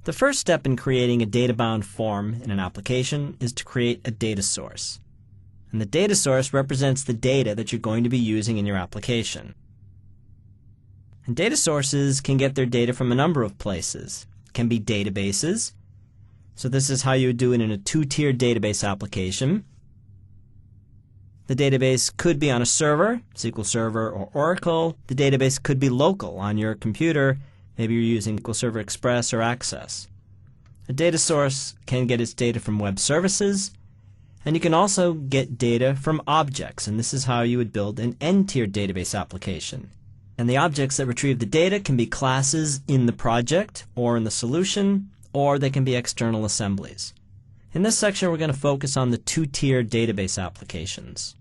The first step in creating a data-bound form in an application is to create a data source. And the data source represents the data that you're going to be using in your application. And data sources can get their data from a number of places. It can be databases. So this is how you would do it in a two-tiered database application. The database could be on a server, SQL Server or Oracle. The database could be local on your computer. Maybe you're using SQL Server Express or Access. A data source can get its data from web services, and you can also get data from objects, and this is how you would build an n-tiered database application. And the objects that retrieve the data can be classes in the project or in the solution, or they can be external assemblies. In this section, we're going to focus on the two-tiered database applications.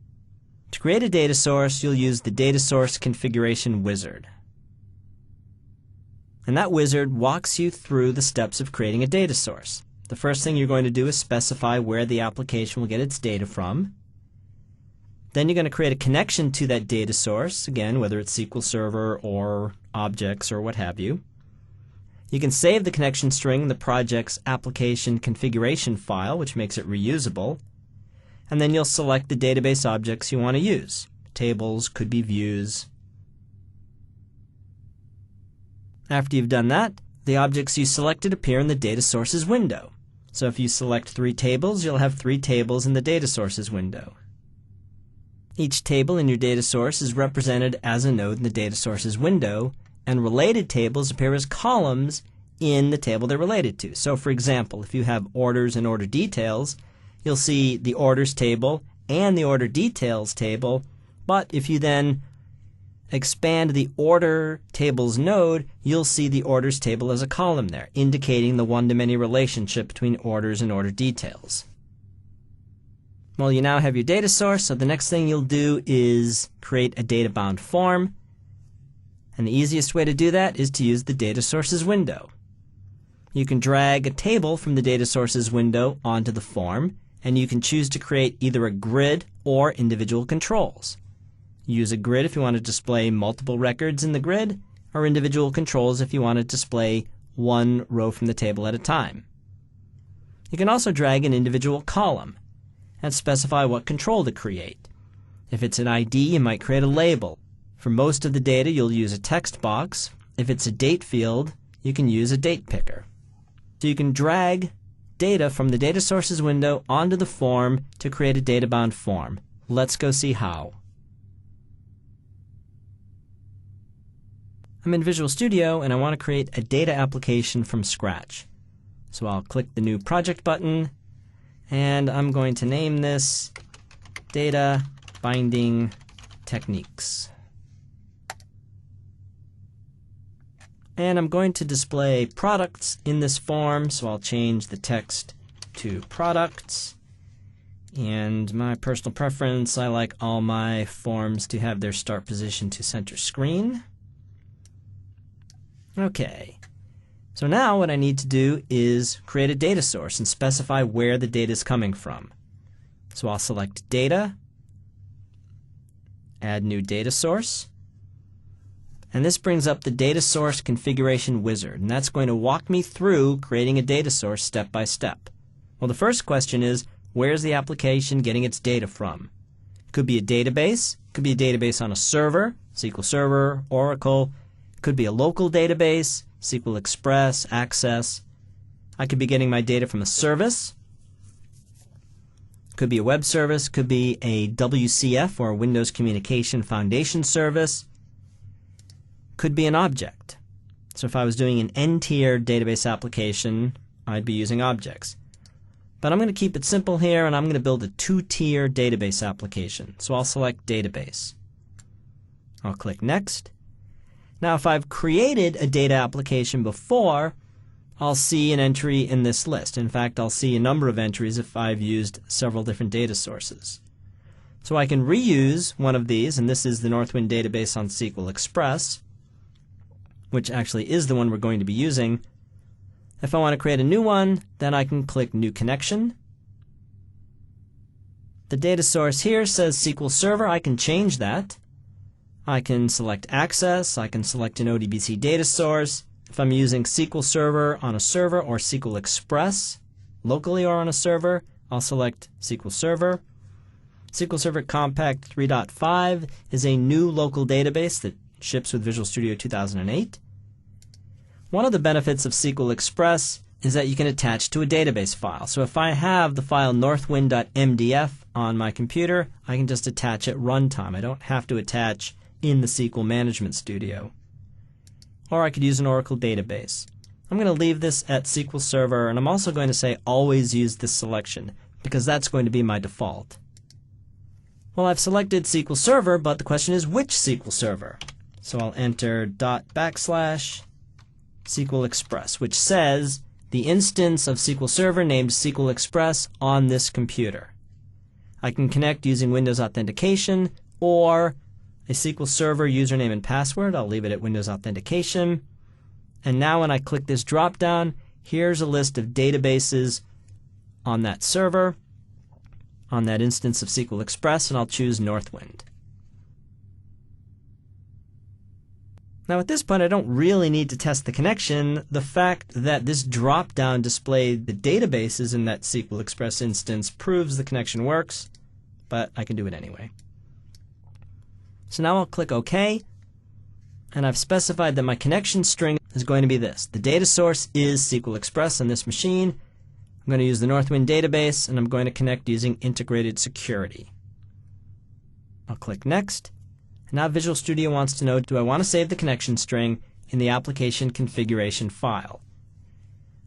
To create a data source, you'll use the Data Source Configuration Wizard. And that wizard walks you through the steps of creating a data source. The first thing you're going to do is specify where the application will get its data from. Then you're going to create a connection to that data source, again, whether it's SQL Server or objects or what have you. You can save the connection string in the project's application configuration file, which makes it reusable. And then you'll select the database objects you want to use. Tables, could be views. After you've done that, the objects you selected appear in the Data Sources window. So if you select 3 tables, you'll have 3 tables in the Data Sources window. Each table in your data source is represented as a node in the Data Sources window, and related tables appear as columns in the table they're related to. So for example, if you have orders and order details, you'll see the orders table and the order details table, but if you then expand the order tables node, you'll see the orders table as a column there, indicating the one-to-many relationship between orders and order details. Well, you now have your data source, so the next thing you'll do is create a data-bound form. And the easiest way to do that is to use the Data Sources window. You can drag a table from the Data Sources window onto the form, and you can choose to create either a grid or individual controls. Use a grid if you want to display multiple records in the grid, or individual controls if you want to display one row from the table at a time. You can also drag an individual column and specify what control to create. If it's an ID, you might create a label. For most of the data, you'll use a text box. If it's a date field, you can use a date picker. So you can drag data from the Data Sources window onto the form to create a data-bound form. Let's go see how. I'm in Visual Studio and I want to create a data application from scratch. So I'll click the New Project button and I'm going to name this Data Binding Techniques. And I'm going to display products in this form, so I'll change the text to products. And my personal preference, I like all my forms to have their start position to center screen. Okay, so now what I need to do is create a data source and specify where the data is coming from. So I'll select Data, add New Data Source, and this brings up the Data Source Configuration Wizard, and that's going to walk me through creating a data source step by step. Well, the first question is, where's the application getting its data from? It could be a database, it could be a database on a server, SQL Server, Oracle. Could be a local database, SQL Express, Access. I could be getting my data from a service. Could be a web service, could be a WCF or a Windows Communication Foundation service. Could be an object. So if I was doing an n-tiered database application, I'd be using objects. But I'm going to keep it simple here and I'm going to build a two-tier database application. So I'll select Database. I'll click Next. Now if I've created a data application before, I'll see an entry in this list. In fact, I'll see a number of entries if I've used several different data sources. So I can reuse one of these, and this is the Northwind database on SQL Express, which actually is the one we're going to be using. If I want to create a new one, then I can click New Connection. The data source here says SQL Server. I can change that. I can select Access, I can select an ODBC data source, if I'm using SQL Server on a server or SQL Express locally or on a server, I'll select SQL Server. SQL Server Compact 3.5 is a new local database that ships with Visual Studio 2008. One of the benefits of SQL Express is that you can attach to a database file. So if I have the file northwind.mdf on my computer, I can just attach at runtime. I don't have to attach in the SQL Management Studio. Or I could use an Oracle database. I'm going to leave this at SQL Server, and I'm also going to say always use this selection, because that's going to be my default. Well, I've selected SQL Server, but the question is which SQL Server? So I'll enter ./SQL Express, which says the instance of SQL Server named SQL Express on this computer. I can connect using Windows Authentication or a SQL Server username and password. I'll leave it at Windows Authentication. And now when I click this drop-down, here's a list of databases on that server, on that instance of SQL Express, and I'll choose Northwind. Now at this point I don't really need to test the connection. The fact that this drop-down displayed the databases in that SQL Express instance proves the connection works, but I can do it anyway. So now I'll click OK, and I've specified that my connection string is going to be this. The data source is SQL Express on this machine. I'm going to use the Northwind database, and I'm going to connect using integrated security. I'll click Next. Now Visual Studio wants to know, do I want to save the connection string in the application configuration file?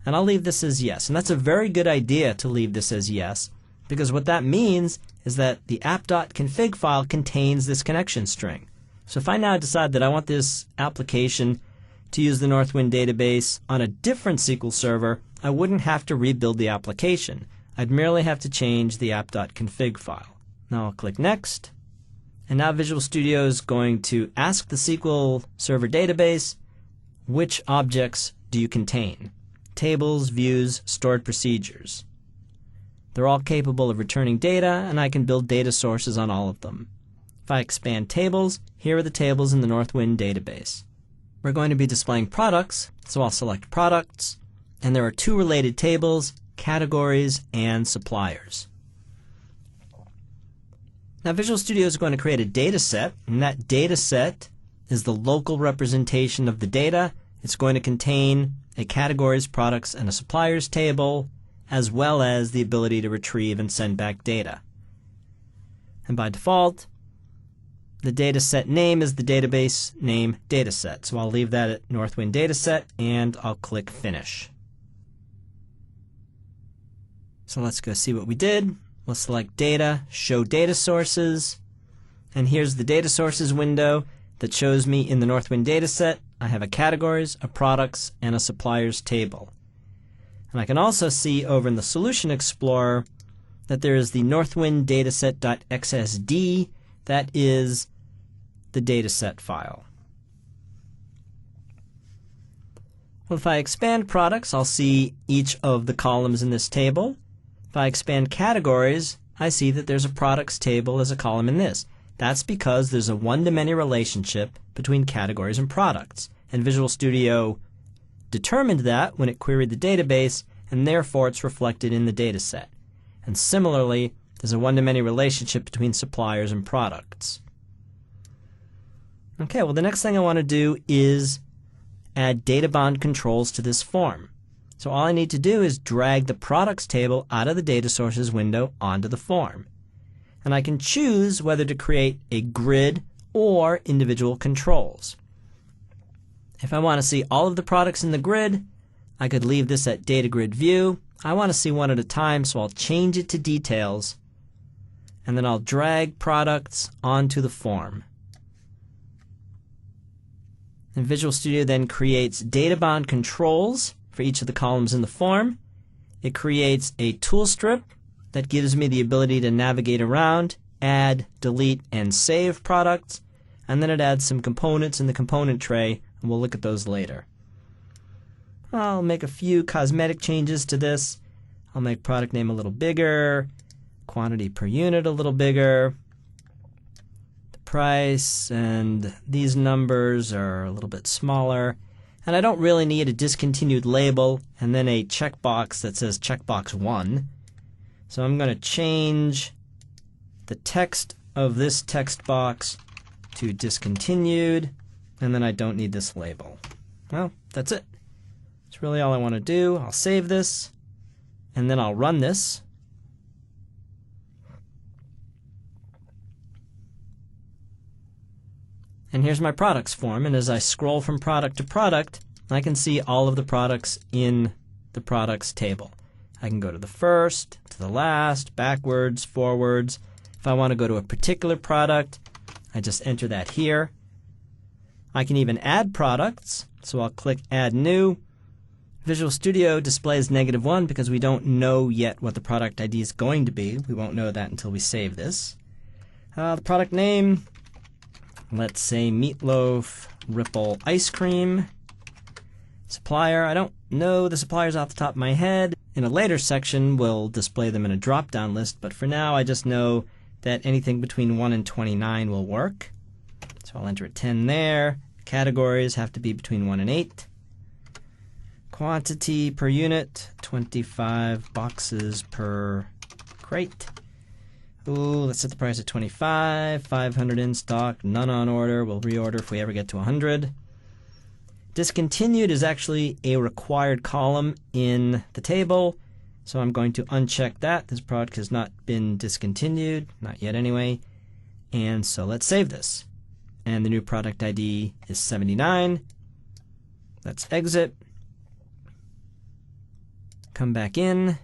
And I'll leave this as yes. And that's a very good idea to leave this as yes, because what that means is that the app.config file contains this connection string. So if I now decide that I want this application to use the Northwind database on a different SQL server, I wouldn't have to rebuild the application. I'd merely have to change the app.config file. Now I'll click Next. And now Visual Studio is going to ask the SQL Server database, which objects do you contain? Tables, views, stored procedures. They're all capable of returning data, and I can build data sources on all of them. If I expand tables, here are the tables in the Northwind database. We're going to be displaying products, so I'll select Products, and there are two related tables, Categories and Suppliers. Now Visual Studio is going to create a data set, and that data set is the local representation of the data. It's going to contain a categories, products, and a suppliers table, as well as the ability to retrieve and send back data. And by default, the data set name is the database name dataset. So I'll leave that at Northwind dataset, and I'll click Finish. So let's go see what we did. We'll select Data, Show Data Sources, and here's the Data Sources window that shows me in the Northwind dataset I have a Categories, a Products, and a Suppliers table. And I can also see over in the Solution Explorer that there is the Northwind dataset.xsd. That is the dataset file. Well, if I expand Products, I'll see each of the columns in this table. If I expand Categories, I see that there's a Products table as a column in this. That's because there's a one-to-many relationship between categories and products. And Visual Studio determined that when it queried the database, and therefore it's reflected in the dataset. And similarly, there's a one-to-many relationship between suppliers and products. Okay, well the next thing I want to do is add data bond controls to this form. So all I need to do is drag the products table out of the data sources window onto the form. And I can choose whether to create a grid or individual controls. If I want to see all of the products in the grid, I could leave this at Data Grid View. I want to see one at a time, so I'll change it to Details, and then I'll drag products onto the form. And Visual Studio then creates data bond controls for each of the columns in the form. It creates a tool strip that gives me the ability to navigate around, add, delete, and save products, and then it adds some components in the component tray, and we'll look at those later. I'll make a few cosmetic changes to this. I'll make product name a little bigger, quantity per unit a little bigger, the price and these numbers are a little bit smaller, And I don't really need a discontinued label and then a checkbox that says checkbox 1. So I'm going to change the text of this text box to discontinued, and then I don't need this label. Well, that's it. That's really all I want to do. I'll save this, and then I'll run this. And here's my products form, and as I scroll from product to product, I can see all of the products in the products table. I can go to the first, to the last, backwards, forwards. If I want to go to a particular product, I just enter that here. I can even add products, so I'll click Add New. Visual Studio displays -1 because we don't know yet what the product ID is going to be. We won't know that until we save this. The product name, let's say Meatloaf Ripple Ice Cream. Supplier, I don't know the suppliers off the top of my head. In a later section, we'll display them in a drop-down list, but for now I just know that anything between 1 and 29 will work. So I'll enter a 10 there. Categories have to be between 1 and 8. Quantity per unit, 25 boxes per crate. Ooh, let's set the price at 25, 500 in stock, none on order. We'll reorder if we ever get to 100. Discontinued is actually a required column in the table, so I'm going to uncheck that. This product has not been discontinued, not yet anyway. And so let's save this. And the new product ID is 79. Let's exit. Come back in.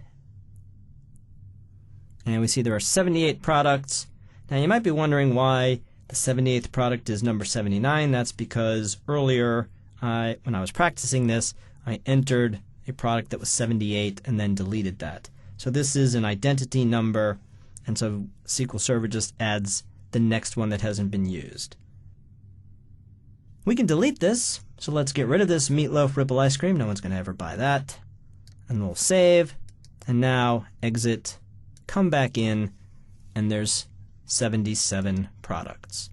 And we see there are 78 products. Now you might be wondering why the 78th product is number 79. That's because earlier, when I was practicing this, I entered a product that was 78 and then deleted that. So this is an identity number, and so SQL Server just adds the next one that hasn't been used. We can delete this, so let's get rid of this Meatloaf Ripple Ice Cream. No one's going to ever buy that. And we'll save, and now exit, come back in, and there's 77 products.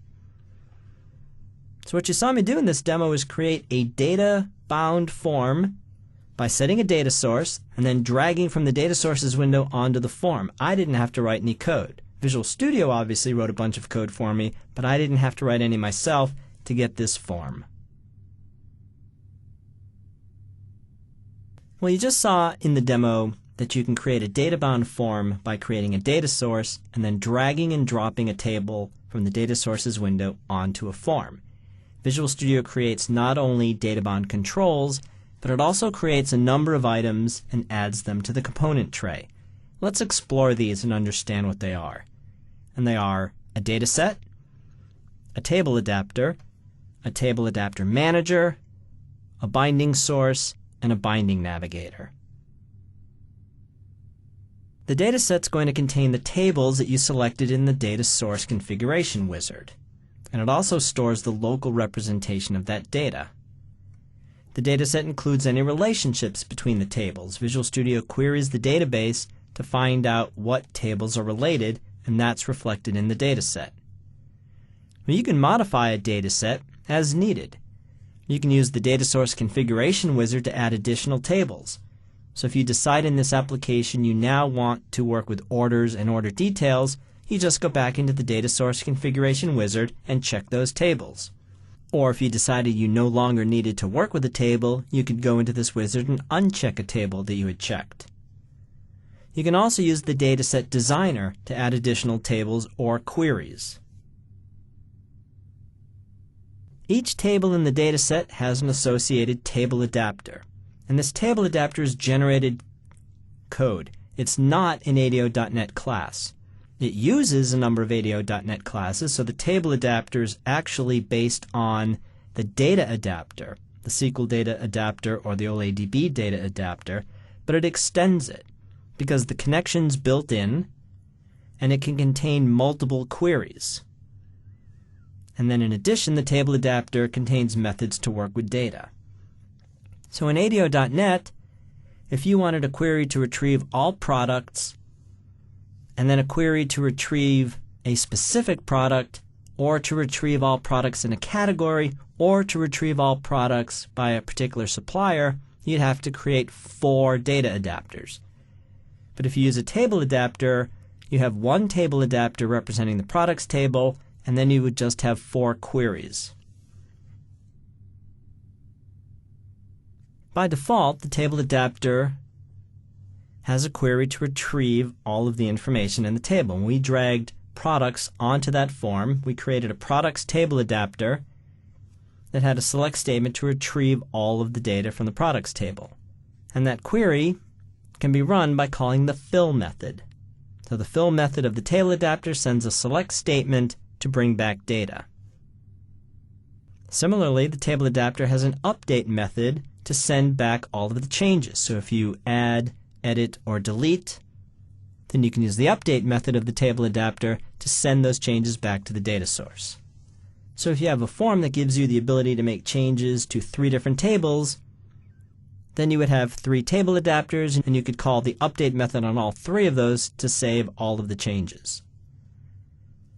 So what you saw me do in this demo is create a data-bound form by setting a data source and then dragging from the data sources window onto the form. I didn't have to write any code. Visual Studio obviously wrote a bunch of code for me, but I didn't have to write any myself to get this form. Well, you just saw in the demo that you can create a data-bound form by creating a data source and then dragging and dropping a table from the data sources window onto a form. Visual Studio creates not only data-bound controls, but it also creates a number of items and adds them to the component tray. Let's explore these and understand what they are. And they are a dataset, a table adapter manager, a binding source, and a binding navigator. The dataset's going to contain the tables that you selected in the data source configuration wizard, and it also stores the local representation of that data. The dataset includes any relationships between the tables. Visual Studio queries the database to find out what tables are related, and that's reflected in the dataset. Well, you can modify a dataset as needed. You can use the data source configuration wizard to add additional tables. So if you decide in this application you now want to work with orders and order details, you just go back into the data source configuration wizard and check those tables. Or if you decided you no longer needed to work with a table, you could go into this wizard and uncheck a table that you had checked. You can also use the Dataset Designer to add additional tables or queries. Each table in the dataset has an associated table adapter, and this table adapter is generated code. It's not an ADO.NET class. It uses a number of ADO.NET classes, so the table adapter is actually based on the data adapter, the SQL data adapter or the OLADB data adapter, but it extends it because the connection's built in and it can contain multiple queries. And then in addition, the table adapter contains methods to work with data. So in ADO.NET, if you wanted a query to retrieve all products and then a query to retrieve a specific product or to retrieve all products in a category or to retrieve all products by a particular supplier, you'd have to create 4 data adapters. But if you use a table adapter, you have one table adapter representing the products table, and then you would just have 4 queries. By default, the table adapter has a query to retrieve all of the information in the table. When we dragged products onto that form, we created a products table adapter that had a select statement to retrieve all of the data from the products table. And that query can be run by calling the fill method. So the fill method of the table adapter sends a select statement to bring back data. Similarly, the table adapter has an update method to send back all of the changes. So if you add, edit, or delete, then you can use the update method of the table adapter to send those changes back to the data source. So if you have a form that gives you the ability to make changes to 3 different tables, then you would have 3 table adapters, and you could call the update method on all 3 of those to save all of the changes.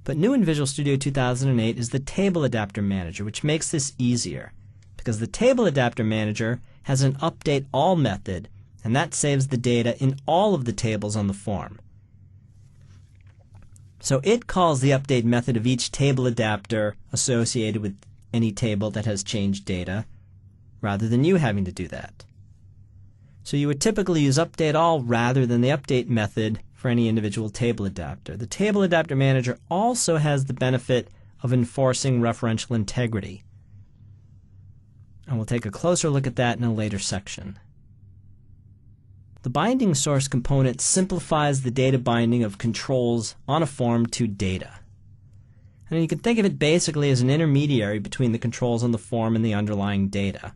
But new in Visual Studio 2008 is the Table Adapter Manager, which makes this easier, because the Table Adapter Manager has an update all method, and that saves the data in all of the tables on the form. So it calls the update method of each table adapter associated with any table that has changed data, rather than you having to do that. So you would typically use update all rather than the update method for any individual table adapter. The Table Adapter Manager also has the benefit of enforcing referential integrity. And we'll take a closer look at that in a later section. The binding source component simplifies the data binding of controls on a form to data. And you can think of it basically as an intermediary between the controls on the form and the underlying data.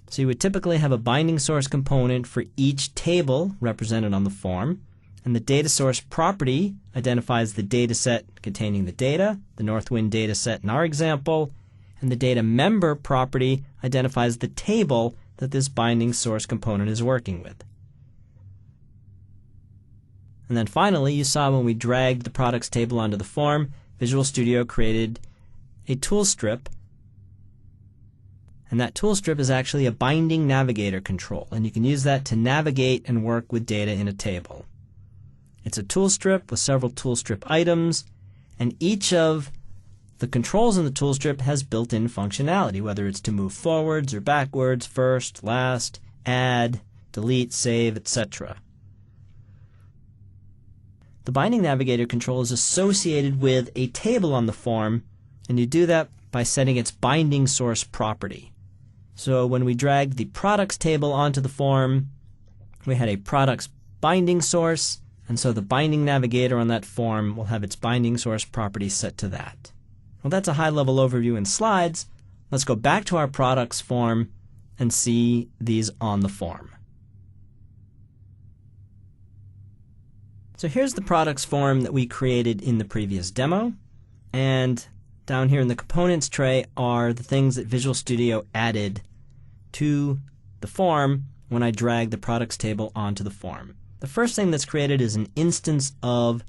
So you would typically have a binding source component for each table represented on the form, and the data source property identifies the data set containing the data, the Northwind data set in our example, and the data member property identifies the table that this binding source component is working with. And then finally, you saw when we dragged the products table onto the form, Visual Studio created a tool strip. And that tool strip is actually a binding navigator control, and you can use that to navigate and work with data in a table. It's a tool strip with several tool strip items, and each of the controls in the tool strip has built-in functionality, whether it's to move forwards or backwards, first, last, add, delete, save, etc. The binding navigator control is associated with a table on the form, and you do that by setting its binding source property. So when we dragged the products table onto the form, we had a products binding source, and so the binding navigator on that form will have its binding source property set to that. Well, that's a high-level overview in slides. Let's go back to our products form and see these on the form. So here's the products form that we created in the previous demo, and down here in the components tray are the things that Visual Studio added to the form when I dragged the products table onto the form. The first thing that's created is an instance of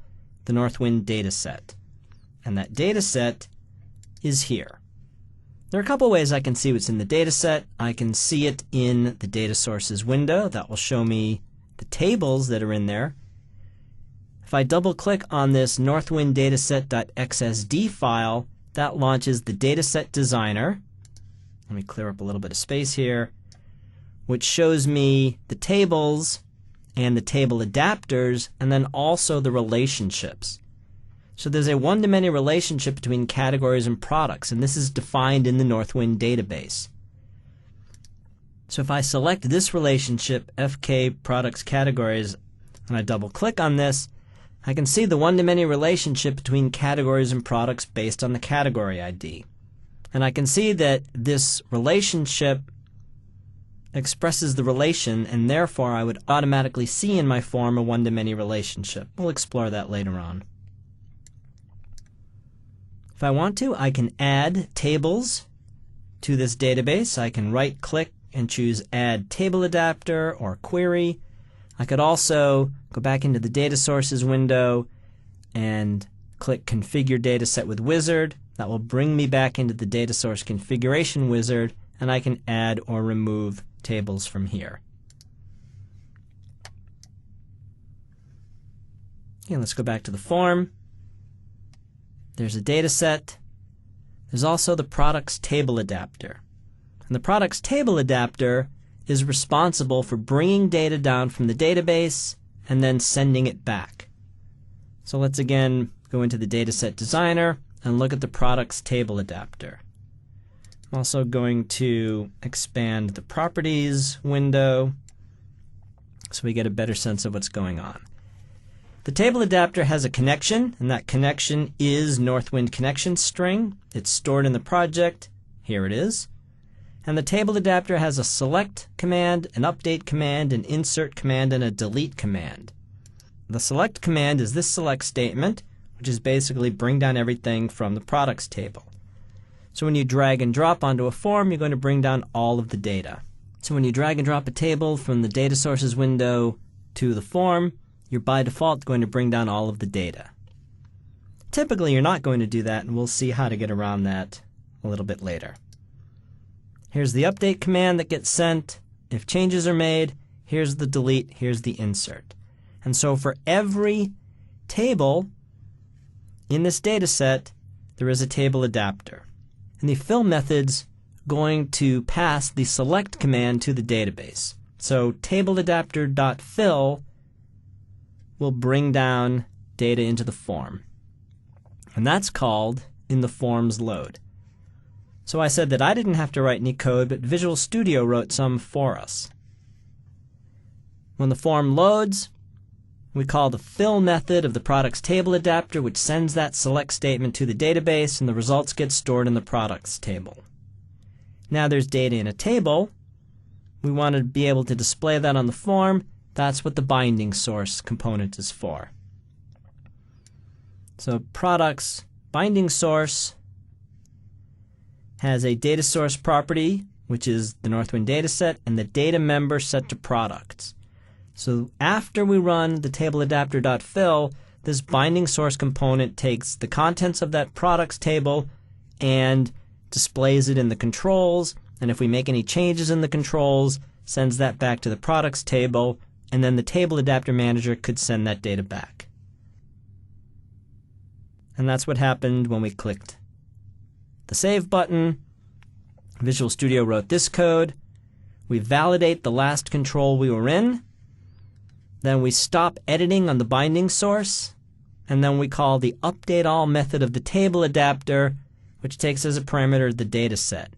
the Northwind dataset, and that dataset is here. There are a couple ways I can see what's in the dataset. I can see it in the data sources window. That will show me the tables that are in there. If I double-click on this Northwind dataset.xsd file, that launches the Dataset Designer. Let me clear up a little bit of space here, which shows me the tables and the table adapters, and then also the relationships. So there's a one-to-many relationship between categories and products, and this is defined in the Northwind database. So if I select this relationship, FK Products Categories, and I double-click on this, I can see the one-to-many relationship between categories and products based on the category ID. And I can see that this relationship expresses the relation, and therefore I would automatically see in my form a one-to-many relationship. We'll explore that later on. If I want to, I can add tables to this database. I can right-click and choose Add Table Adapter or Query. I could also go back into the Data Sources window and click Configure Dataset with Wizard. That will bring me back into the data source configuration wizard, and I can add or remove tables from here. Okay, let's go back to the form. There's a data set. There's also the products table adapter. And the products table adapter is responsible for bringing data down from the database and then sending it back. So let's again go into the dataset designer and look at the products table adapter. I'm also going to expand the properties window so we get a better sense of what's going on. The table adapter has a connection, and that connection is Northwind connection string. It's stored in the project. Here it is. And the table adapter has a select command, an update command, an insert command, and a delete command. The select command is this select statement, which is basically bring down everything from the products table. So when you drag and drop onto a form, you're going to bring down all of the data. So when you drag and drop a table from the data sources window to the form, you're by default going to bring down all of the data. Typically, you're not going to do that, and we'll see how to get around that a little bit later. Here's the update command that gets sent. If changes are made, here's the delete, here's the insert. And so for every table in this data set, there is a table adapter. And the fill method's going to pass the select command to the database. So tableadapter.fill will bring down data into the form. And that's called in the form's load. So I said that I didn't have to write any code, but Visual Studio wrote some for us. When the form loads, we call the fill method of the products table adapter, which sends that select statement to the database, and the results get stored in the products table. Now there's data in a table. We want to be able to display that on the form. That's what the binding source component is for. So products binding source has a data source property, which is the Northwind dataset, and the data member set to products. So after we run the tableadapter.fill, this binding source component takes the contents of that products table and displays it in the controls, and if we make any changes in the controls, sends that back to the products table, and then the table adapter manager could send that data back. And that's what happened when we clicked the Save button. Visual Studio wrote this code. We validate the last control we were in. Then we stop editing on the binding source. And then we call the updateAll method of the table adapter, which takes as a parameter the data set.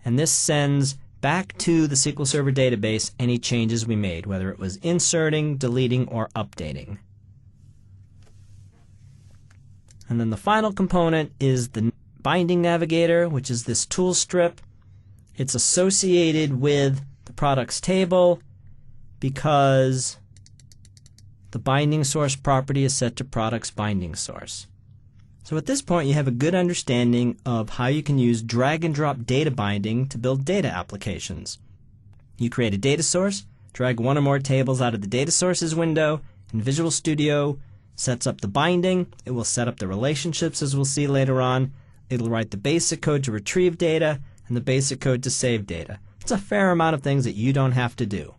And this sends back to the SQL Server database any changes we made, whether it was inserting, deleting, or updating. And then the final component is the binding navigator, which is this tool strip. It's associated with the products table because the binding source property is set to products binding source. So at this point, you have a good understanding of how you can use drag and drop data binding to build data applications. You create a data source, drag one or more tables out of the data sources window, and Visual Studio sets up the binding. It will set up the relationships, as we'll see later on. It'll write the basic code to retrieve data and the basic code to save data. It's a fair amount of things that you don't have to do.